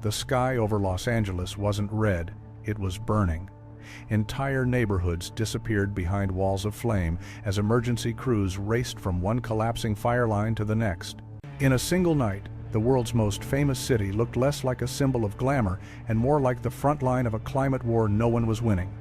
The sky over Los Angeles wasn't red, it was burning. Entire neighborhoods disappeared behind walls of flame as emergency crews raced from one collapsing fire line to the next. In a single night, the world's most famous city looked less like a symbol of glamour and more like the front line of a climate war no one was winning.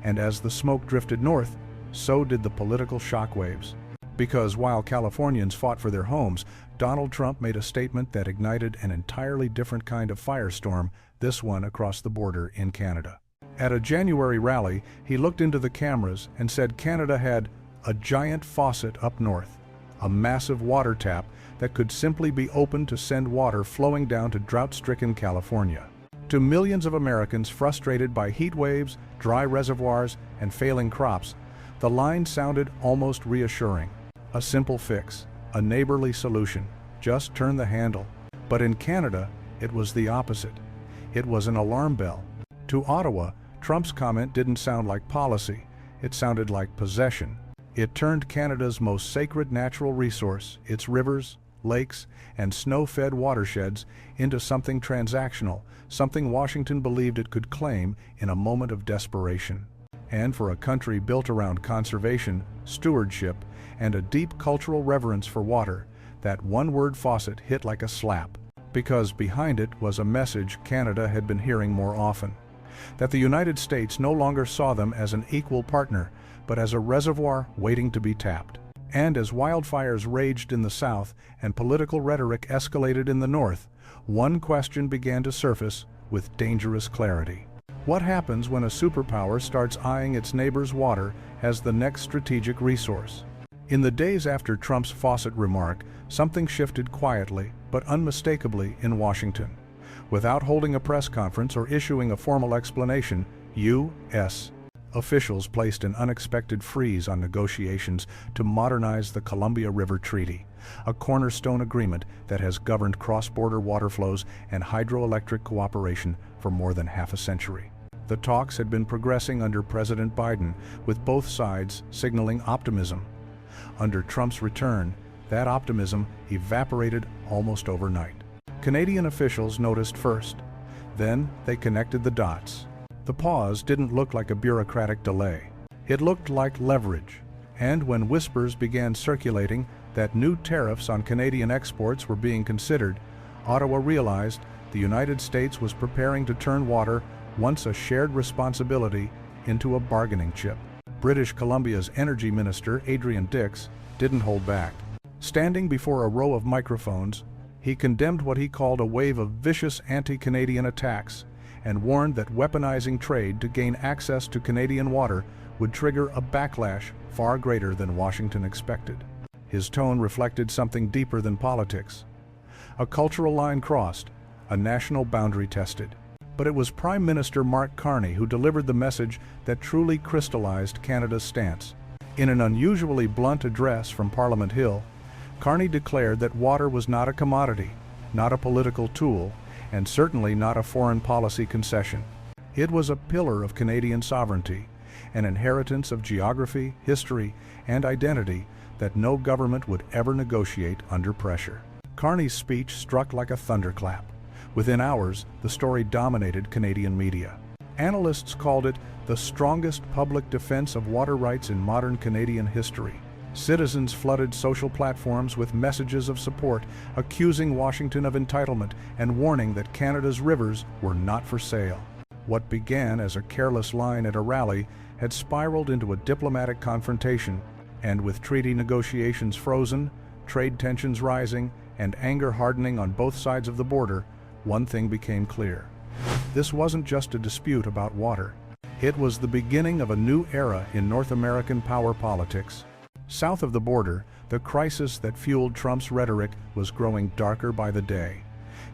And as the smoke drifted north, so did the political shockwaves. Because while Californians fought for their homes, Donald Trump made a statement that ignited an entirely different kind of firestorm, this one across the border in Canada. At a January rally, he looked into the cameras and said Canada had a giant faucet up north, a massive water tap that could simply be opened to send water flowing down to drought-stricken California. To millions of Americans frustrated by heat waves, dry reservoirs, and failing crops, the line sounded almost reassuring. A simple fix, a neighborly solution, just turn the handle. But in Canada, it was the opposite. It was an alarm bell. To Ottawa, Trump's comment didn't sound like policy, it sounded like possession. It turned Canada's most sacred natural resource, its rivers, lakes, and snow-fed watersheds, into something transactional, something Washington believed it could claim in a moment of desperation. And for a country built around conservation, stewardship, and a deep cultural reverence for water, that one-word faucet hit like a slap. Because behind it was a message Canada had been hearing more often. That the United States no longer saw them as an equal partner, but as a reservoir waiting to be tapped. And as wildfires raged in the south and political rhetoric escalated in the north, one question began to surface with dangerous clarity. What happens when a superpower starts eyeing its neighbor's water as the next strategic resource? In the days after Trump's faucet remark, something shifted quietly but unmistakably in Washington. Without holding a press conference or issuing a formal explanation, U.S. officials placed an unexpected freeze on negotiations to modernize the Columbia River Treaty, a cornerstone agreement that has governed cross-border water flows and hydroelectric cooperation for more than half a century. The talks had been progressing under President Biden, with both sides signaling optimism. Under Trump's return, that optimism evaporated almost overnight. Canadian officials noticed first. Then they connected the dots. The pause didn't look like a bureaucratic delay. It looked like leverage. And when whispers began circulating that new tariffs on Canadian exports were being considered, Ottawa realized the United States was preparing to turn water, once a shared responsibility, into a bargaining chip. British Columbia's Energy Minister, Adrian Dix, didn't hold back. Standing before a row of microphones, he condemned what he called a wave of vicious anti-Canadian attacks and warned that weaponizing trade to gain access to Canadian water would trigger a backlash far greater than Washington expected. His tone reflected something deeper than politics. A cultural line crossed, a national boundary tested. But it was Prime Minister Mark Carney who delivered the message that truly crystallized Canada's stance. In an unusually blunt address from Parliament Hill, Carney declared that water was not a commodity, not a political tool, and certainly not a foreign policy concession. It was a pillar of Canadian sovereignty, an inheritance of geography, history, and identity that no government would ever negotiate under pressure. Carney's speech struck like a thunderclap. Within hours, the story dominated Canadian media. Analysts called it the strongest public defense of water rights in modern Canadian history. Citizens flooded social platforms with messages of support, accusing Washington of entitlement and warning that Canada's rivers were not for sale. What began as a careless line at a rally had spiraled into a diplomatic confrontation, and with treaty negotiations frozen, trade tensions rising, and anger hardening on both sides of the border, one thing became clear. This wasn't just a dispute about water. It was the beginning of a new era in North American power politics. South of the border, the crisis that fueled Trump's rhetoric was growing darker by the day.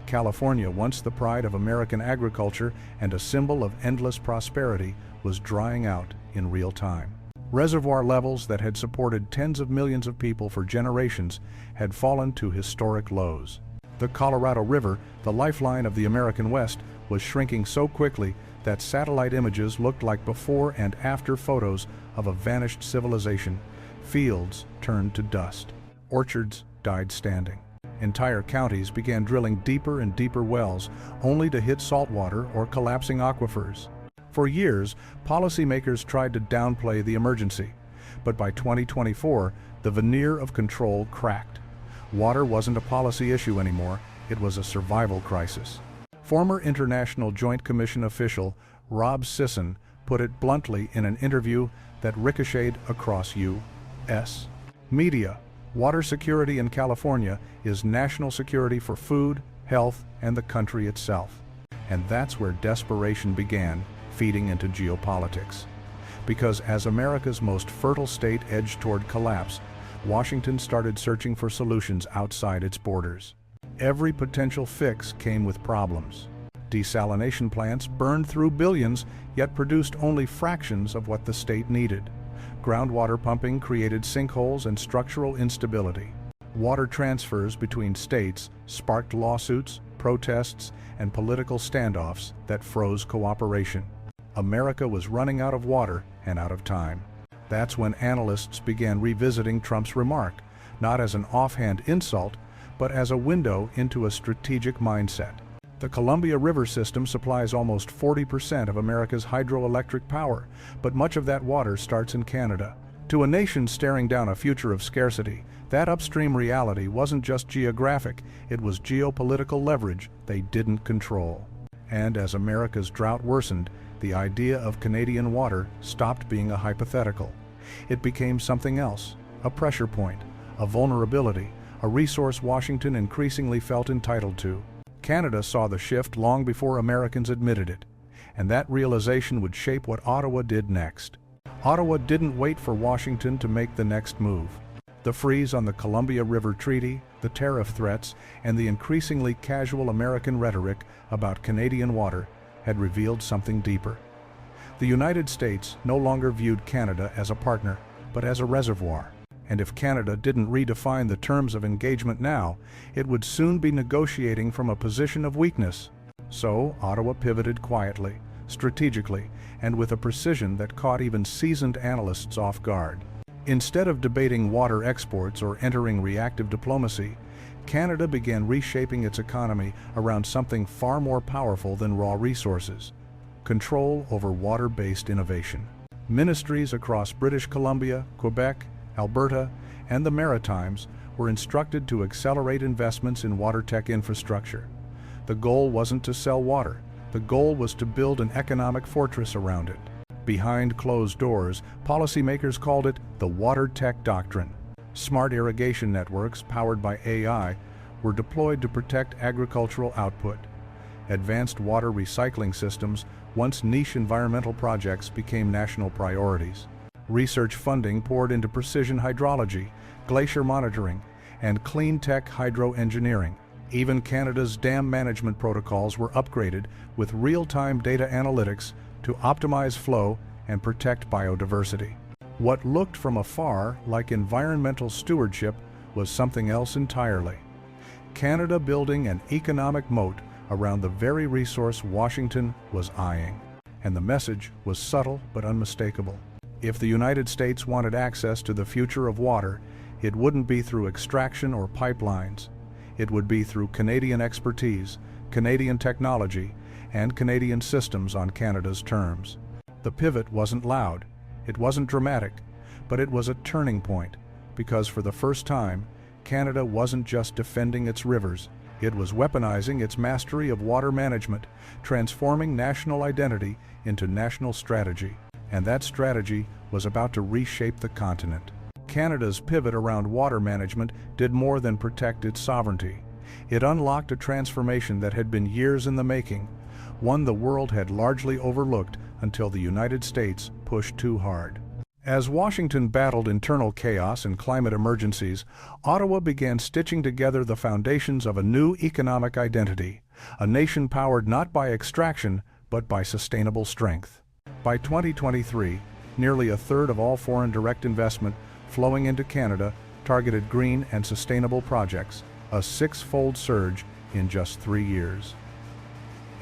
California, once the pride of American agriculture and a symbol of endless prosperity, was drying out in real time. Reservoir levels that had supported tens of millions of people for generations had fallen to historic lows. The Colorado River, the lifeline of the American West, was shrinking so quickly that satellite images looked like before and after photos of a vanished civilization. Fields turned to dust. Orchards died standing. Entire counties began drilling deeper and deeper wells, only to hit saltwater or collapsing aquifers. For years, policymakers tried to downplay the emergency, but by 2024, the veneer of control cracked. Water wasn't a policy issue anymore, it was a survival crisis. Former International Joint Commission official Rob Sisson put it bluntly in an interview that ricocheted across U.S. media. Water security in California is national security for food, health, and the country itself. And that's where desperation began, feeding into geopolitics. Because as America's most fertile state edged toward collapse, Washington started searching for solutions outside its borders. Every potential fix came with problems. Desalination plants burned through billions, yet produced only fractions of what the state needed. Groundwater pumping created sinkholes and structural instability. Water transfers between states sparked lawsuits, protests, and political standoffs that froze cooperation. America was running out of water and out of time. That's when analysts began revisiting Trump's remark, not as an offhand insult, but as a window into a strategic mindset. The Columbia River system supplies almost 40% of America's hydroelectric power, but much of that water starts in Canada. To a nation staring down a future of scarcity, that upstream reality wasn't just geographic, it was geopolitical leverage they didn't control. And as America's drought worsened, the idea of Canadian water stopped being a hypothetical. It became something else, a pressure point, a vulnerability, a resource Washington increasingly felt entitled to. Canada saw the shift long before Americans admitted it, and that realization would shape what Ottawa did next. Ottawa didn't wait for Washington to make the next move. The freeze on the Columbia River Treaty, the tariff threats, and the increasingly casual American rhetoric about Canadian water had revealed something deeper. The United States no longer viewed Canada as a partner, but as a reservoir. And if Canada didn't redefine the terms of engagement now, it would soon be negotiating from a position of weakness. So Ottawa pivoted quietly, strategically, and with a precision that caught even seasoned analysts off guard. Instead of debating water exports or entering reactive diplomacy, Canada began reshaping its economy around something far more powerful than raw resources: control over water-based innovation. Ministries across British Columbia, Quebec, Alberta, and the Maritimes were instructed to accelerate investments in water tech infrastructure. The goal wasn't to sell water, the goal was to build an economic fortress around it. Behind closed doors, policymakers called it the water tech doctrine. Smart irrigation networks powered by AI were deployed to protect agricultural output. Advanced water recycling systems, once niche environmental projects, became national priorities. Research funding poured into precision hydrology, glacier monitoring, and clean tech hydroengineering. Even Canada's dam management protocols were upgraded with real-time data analytics to optimize flow and protect biodiversity. What looked from afar like environmental stewardship was something else entirely. Canada building an economic moat around the very resource Washington was eyeing. And the message was subtle but unmistakable. If the United States wanted access to the future of water, it wouldn't be through extraction or pipelines. It would be through Canadian expertise, Canadian technology, and Canadian systems on Canada's terms. The pivot wasn't loud, it wasn't dramatic, but it was a turning point, because for the first time, Canada wasn't just defending its rivers, it was weaponizing its mastery of water management, transforming national identity into national strategy. And that strategy was about to reshape the continent. Canada's pivot around water management did more than protect its sovereignty. It unlocked a transformation that had been years in the making, one the world had largely overlooked until the United States pushed too hard. As Washington battled internal chaos and climate emergencies, Ottawa began stitching together the foundations of a new economic identity, a nation powered not by extraction, but by sustainable strength. By 2023, nearly a third of all foreign direct investment flowing into Canada targeted green and sustainable projects, a six-fold surge in just 3 years.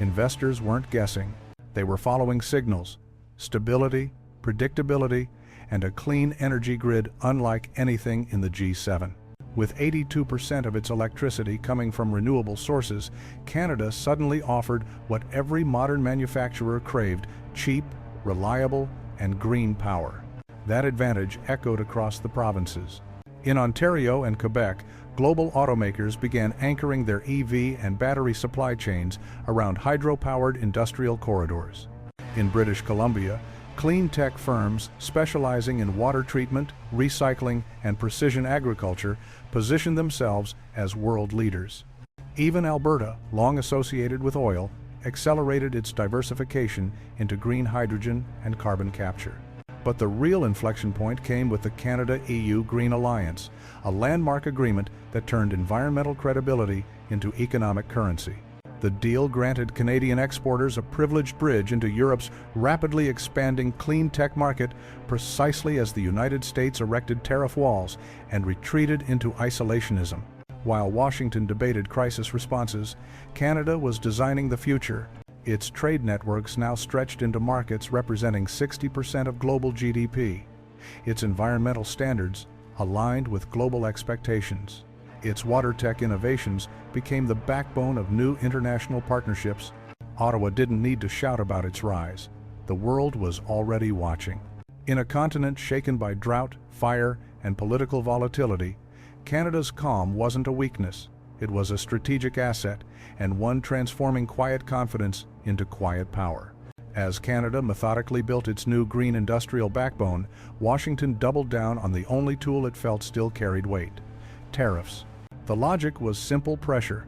Investors weren't guessing. They were following signals: stability, predictability, and a clean energy grid unlike anything in the G7. With 82% of its electricity coming from renewable sources, Canada suddenly offered what every modern manufacturer craved: cheap, reliable, and green power. That advantage echoed across the provinces. In Ontario and Quebec, global automakers began anchoring their EV and battery supply chains around hydro-powered industrial corridors. In British Columbia, clean tech firms specializing in water treatment, recycling, and precision agriculture positioned themselves as world leaders. Even Alberta, long associated with oil, accelerated its diversification into green hydrogen and carbon capture. But the real inflection point came with the Canada-EU Green Alliance, a landmark agreement that turned environmental credibility into economic currency. The deal granted Canadian exporters a privileged bridge into Europe's rapidly expanding clean tech market, precisely as the United States erected tariff walls and retreated into isolationism. While Washington debated crisis responses, Canada was designing the future. Its trade networks now stretched into markets representing 60% of global GDP. Its environmental standards aligned with global expectations. Its water tech innovations became the backbone of new international partnerships. Ottawa didn't need to shout about its rise. The world was already watching. In a continent shaken by drought, fire, and political volatility, Canada's calm wasn't a weakness. It was a strategic asset, and one transforming quiet confidence into quiet power. As Canada methodically built its new green industrial backbone, Washington doubled down on the only tool it felt still carried weight: tariffs. The logic was simple: pressure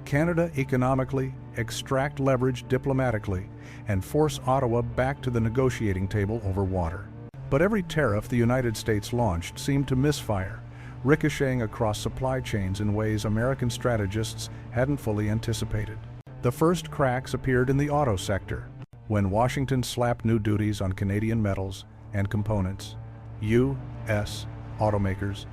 Canada economically, extract leverage diplomatically, and force Ottawa back to the negotiating table over water. But every tariff the United States launched seemed to misfire, ricocheting across supply chains in ways American strategists hadn't fully anticipated. The first cracks appeared in the auto sector. When Washington slapped new duties on Canadian metals and components, U.S. automakers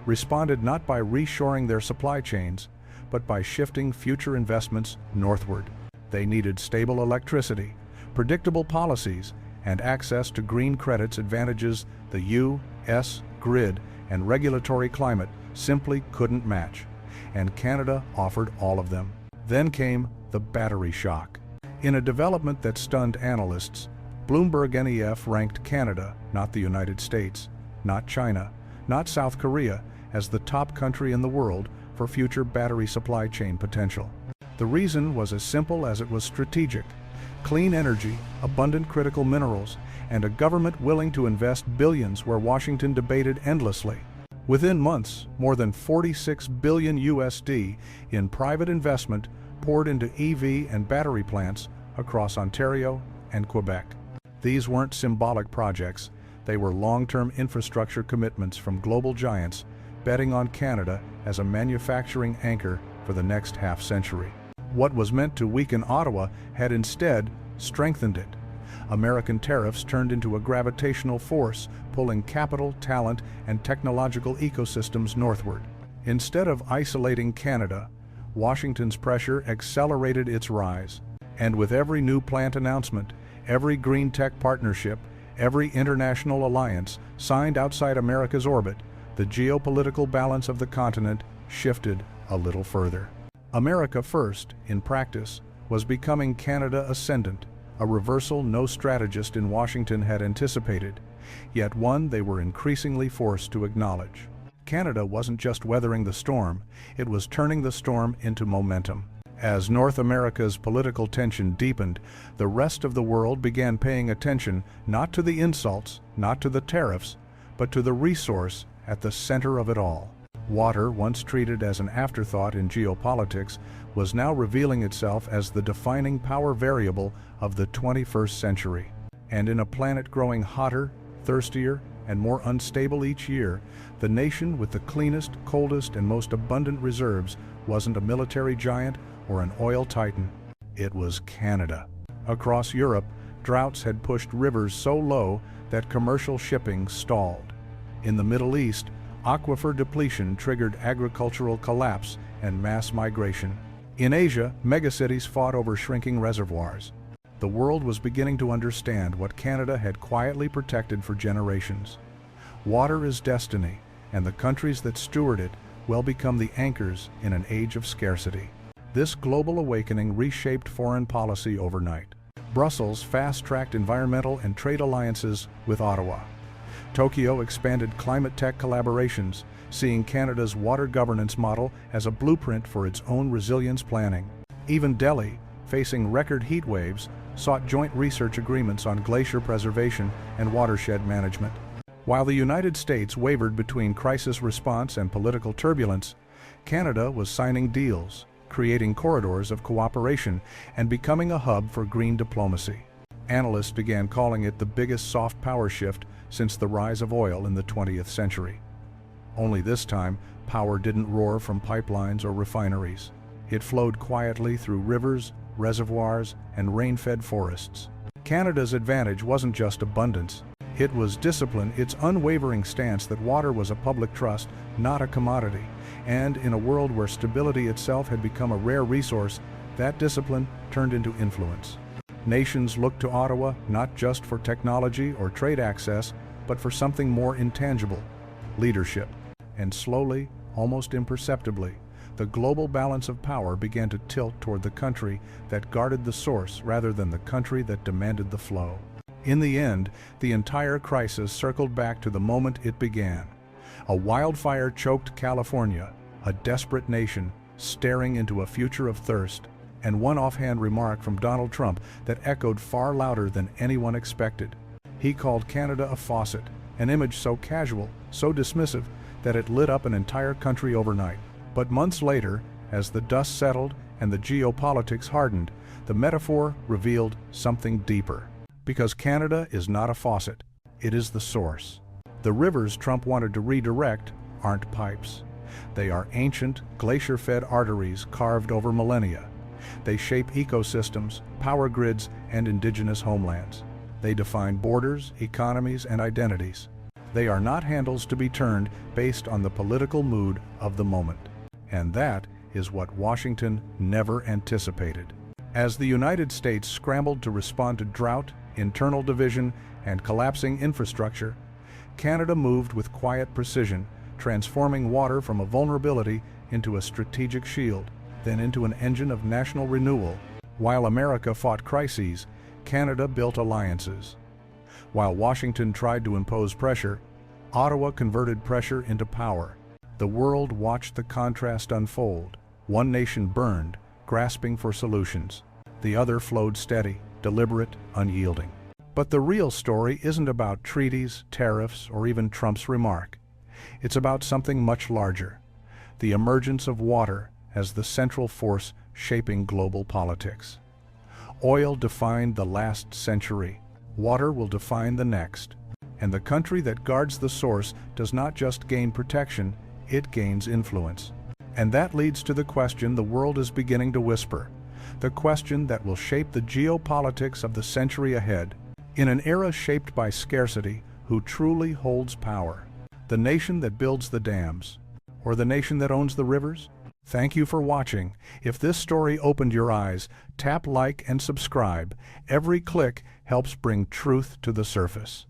responded not by reshoring their supply chains, but by shifting future investments northward. They needed stable electricity, predictable policies, and access to green credits, advantages the U.S. grid and regulatory climate simply couldn't match, and Canada offered all of them. Then came the battery shock. In a development that stunned analysts, Bloomberg NEF ranked Canada, not the United States, not China, not South Korea, as the top country in the world for future battery supply chain potential. The reason was as simple as it was strategic: clean energy, abundant critical minerals, and a government willing to invest billions where Washington debated endlessly. Within months, more than $46 billion USD in private investment poured into EV and battery plants across Ontario and Quebec. These weren't symbolic projects, they were long-term infrastructure commitments from global giants betting on Canada as a manufacturing anchor for the next half-century. What was meant to weaken Ottawa had instead strengthened it. American tariffs turned into a gravitational force, pulling capital, talent, and technological ecosystems northward. Instead of isolating Canada, Washington's pressure accelerated its rise. And with every new plant announcement, every green tech partnership, every international alliance signed outside America's orbit, the geopolitical balance of the continent shifted a little further. America First, in practice, was becoming Canada Ascendant, a reversal no strategist in Washington had anticipated, yet one they were increasingly forced to acknowledge. Canada wasn't just weathering the storm, it was turning the storm into momentum. As North America's political tension deepened, the rest of the world began paying attention not to the insults, not to the tariffs, but to the resource at the center of it all. Water, once treated as an afterthought in geopolitics, was now revealing itself as the defining power variable of the 21st century. And in a planet growing hotter, thirstier, and more unstable each year, the nation with the cleanest, coldest, and most abundant reserves wasn't a military giant or an oil titan. It was Canada. Across Europe, droughts had pushed rivers so low that commercial shipping stalled. In the Middle East, aquifer depletion triggered agricultural collapse and mass migration. In Asia, megacities fought over shrinking reservoirs. The world was beginning to understand what Canada had quietly protected for generations. Water is destiny, and the countries that steward it will become the anchors in an age of scarcity. This global awakening reshaped foreign policy overnight. Brussels fast-tracked environmental and trade alliances with Ottawa. Tokyo expanded climate tech collaborations, seeing Canada's water governance model as a blueprint for its own resilience planning. Even Delhi, facing record heat waves, sought joint research agreements on glacier preservation and watershed management. While the United States wavered between crisis response and political turbulence, Canada was signing deals, creating corridors of cooperation, and becoming a hub for green diplomacy. Analysts began calling it the biggest soft power shift since the rise of oil in the 20th century. Only this time, power didn't roar from pipelines or refineries. It flowed quietly through rivers, reservoirs, and rain-fed forests. Canada's advantage wasn't just abundance. It was discipline, its unwavering stance that water was a public trust, not a commodity. And in a world where stability itself had become a rare resource, that discipline turned into influence. Nations looked to Ottawa not just for technology or trade access, but for something more intangible: leadership. And slowly, almost imperceptibly, the global balance of power began to tilt toward the country that guarded the source rather than the country that demanded the flow. In the end, the entire crisis circled back to the moment it began. A wildfire choked California, a desperate nation staring into a future of thirst, and one offhand remark from Donald Trump that echoed far louder than anyone expected. He called Canada a faucet, an image so casual, so dismissive, that it lit up an entire country overnight. But months later, as the dust settled and the geopolitics hardened, the metaphor revealed something deeper. Because Canada is not a faucet, it is the source. The rivers Trump wanted to redirect aren't pipes. They are ancient, glacier-fed arteries carved over millennia. They shape ecosystems, power grids, and indigenous homelands. They define borders, economies, and identities. They are not handles to be turned based on the political mood of the moment. And that is what Washington never anticipated. As the United States scrambled to respond to drought, internal division, and collapsing infrastructure, Canada moved with quiet precision, transforming water from a vulnerability into a strategic shield, then into an engine of national renewal. While America fought crises, Canada built alliances. While Washington tried to impose pressure, Ottawa converted pressure into power. The world watched the contrast unfold. One nation burned, grasping for solutions. The other flowed steady, deliberate, unyielding. But the real story isn't about treaties, tariffs, or even Trump's remark. It's about something much larger: the emergence of water as the central force shaping global politics. Oil defined the last century. Water will define the next. And the country that guards the source does not just gain protection, it gains influence. And that leads to the question the world is beginning to whisper, the question that will shape the geopolitics of the century ahead. In an era shaped by scarcity, who truly holds power? The nation that builds the dams, or the nation that owns the rivers? Thank you for watching. If this story opened your eyes, tap like and subscribe. Every click helps bring truth to the surface.